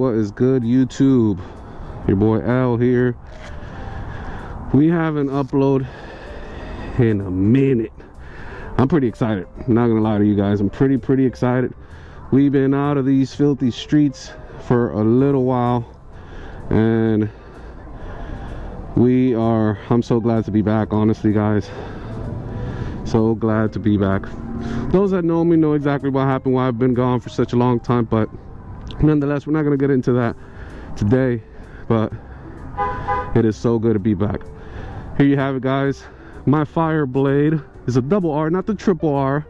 What is good, YouTube? Your boy Al here. We haven't uploaded in a minute. I'm pretty excited. I'm not gonna lie to you guys. I'm pretty excited. We've been out of these filthy streets for a little while, and I'm so glad to be back, honestly, guys. So glad to be back. Those that know me know exactly what happened, why I've been gone for such a long time, but nonetheless, we're not going to get into that today. But it is so good to be back. Here you have it, guys. My fire blade is a double R, not the triple R,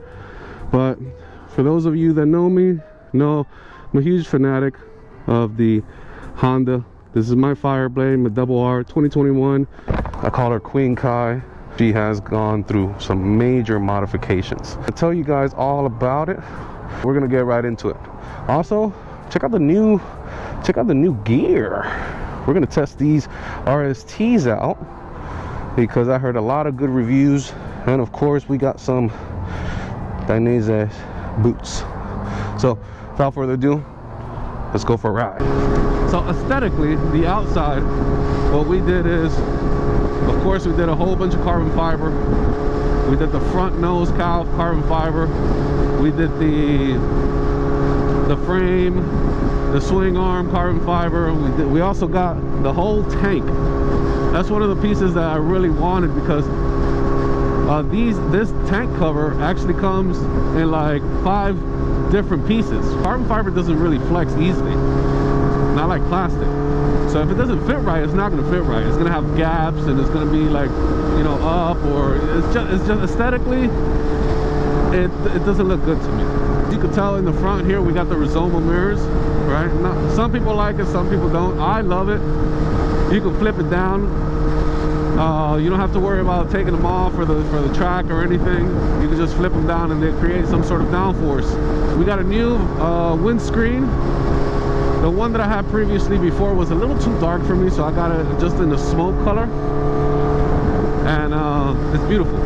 but for those of you that know me, know I'm a huge fanatic of the Honda. This is my fire blade, my double R 2021. I call her Queen Kai. She has gone through some major modifications. I'll tell you guys all about it. We're gonna get right into it. Also, check out the new gear. We're gonna test these RSTs out because I heard a lot of good reviews, and of course we got some Dainese boots. So without further ado, let's go for a ride. So aesthetically, the outside, what we did is, of course, we did a whole bunch of carbon fiber. We did the front nose cowl carbon fiber. We did the frame, the swing arm carbon fiber. We also got the whole tank. That's one of the pieces that I really wanted, because this tank cover actually comes in like 5 different pieces. Carbon fiber doesn't really flex easily, not like plastic. So if it doesn't fit right, it's not going to fit right. It's going to have gaps, and it's going to be like, you know, up, or it's just aesthetically, it doesn't look good to me. You can tell in the front here we got the Rizoma mirrors, right? Now, some people like it, some people don't. I love it. You can flip it down. You don't have to worry about taking them off for the track or anything. You can just flip them down and they create some sort of downforce. We got a new windscreen. The one that I had previously before was a little too dark for me, so I got it just in the smoke color, and it's beautiful.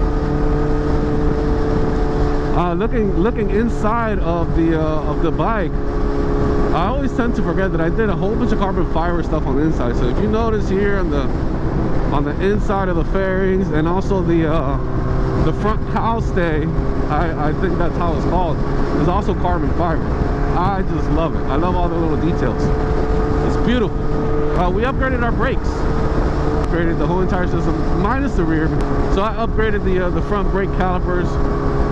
Looking inside of the bike, I always tend to forget that I did a whole bunch of carbon fiber stuff on the inside. So if you notice here on the inside of the fairings, and also the front cowl stay, I think that's how it's called, is also carbon fiber. I just love it. I love all the little details. It's beautiful. We upgraded our brakes. Upgraded the whole entire system, minus the rear. So I upgraded the front brake calipers,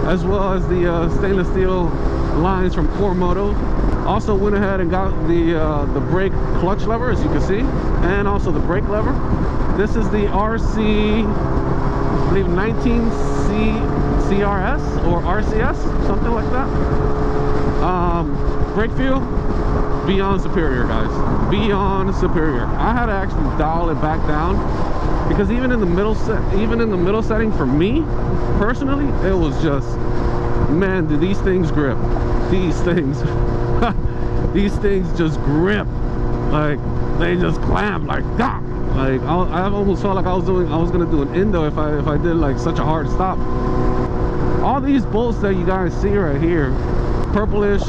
as well as the stainless steel lines from Moto. Also went ahead and got the brake clutch lever, as you can see, and also the brake lever. This is the RC, I believe 19CRS or RCS, something like that. Brake feel, beyond superior, guys. Beyond superior. I had to actually dial it back down, because even in the middle setting, for me personally, it was just, man, do these things grip. These things these things just grip, like they just clamp like that. Like I almost felt like I was gonna do an endo if I did like such a hard stop. All these bolts that you guys see right here, purplish,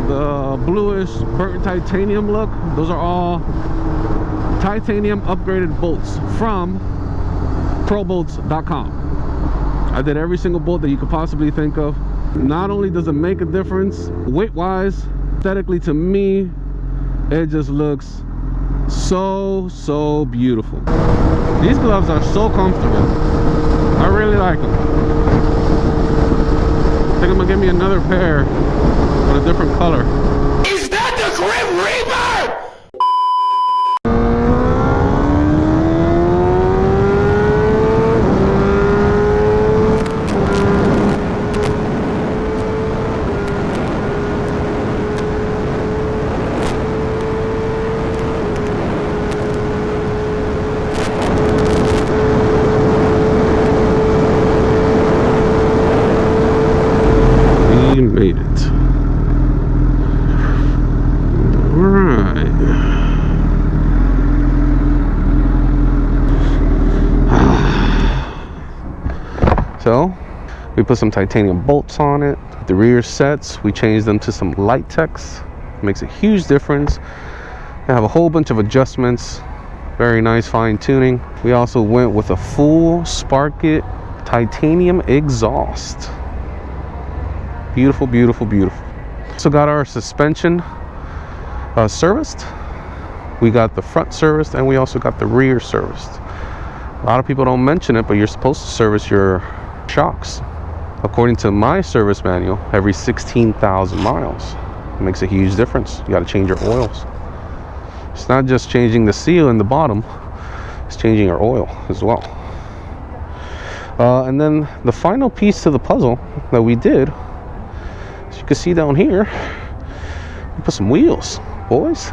the bluish burnt titanium look, those are all titanium upgraded bolts from probolts.com. I did every single bolt that you could possibly think of. Not only does it make a difference weight wise, aesthetically, to me it just looks so beautiful. These gloves are so comfortable. I really like them. I think I'm gonna get me another pair with a different color. Is that the Grim Reaper? Made it. Alright. So we put some titanium bolts on it. The rear sets, we changed them to some LighhTechs. It makes a huge difference. They have a whole bunch of adjustments. Very nice fine tuning. We also went with a full Sparket titanium exhaust. Beautiful, beautiful, beautiful. So got our suspension serviced. We got the front serviced, and we also got the rear serviced. A lot of people don't mention it, but you're supposed to service your shocks. According to my service manual, every 16,000 miles. It makes a huge difference. You got to change your oils. It's not just changing the seal in the bottom, it's changing your oil as well. And then the final piece to the puzzle that we did, as you can see down here, we put some wheels, boys.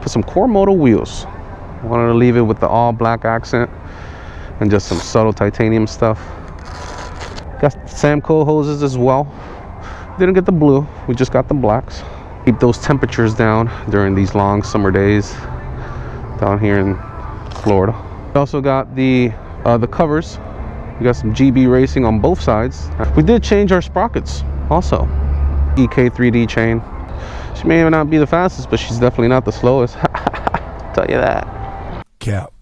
Put some core moto wheels. Wanted to leave it with the all black accent and just some subtle titanium stuff. Got Samco hoses as well. Didn't get the blue, we just got the blacks. Keep those temperatures down during these long summer days down here in Florida. We also got the covers. We got some GB Racing on both sides. We did change our sprockets also. EK3D chain. She may not be the fastest, but she's definitely not the slowest. Tell you that. Cap.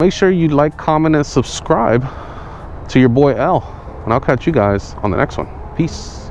Make sure you like, comment, and subscribe to your boy L. And I'll catch you guys on the next one. Peace.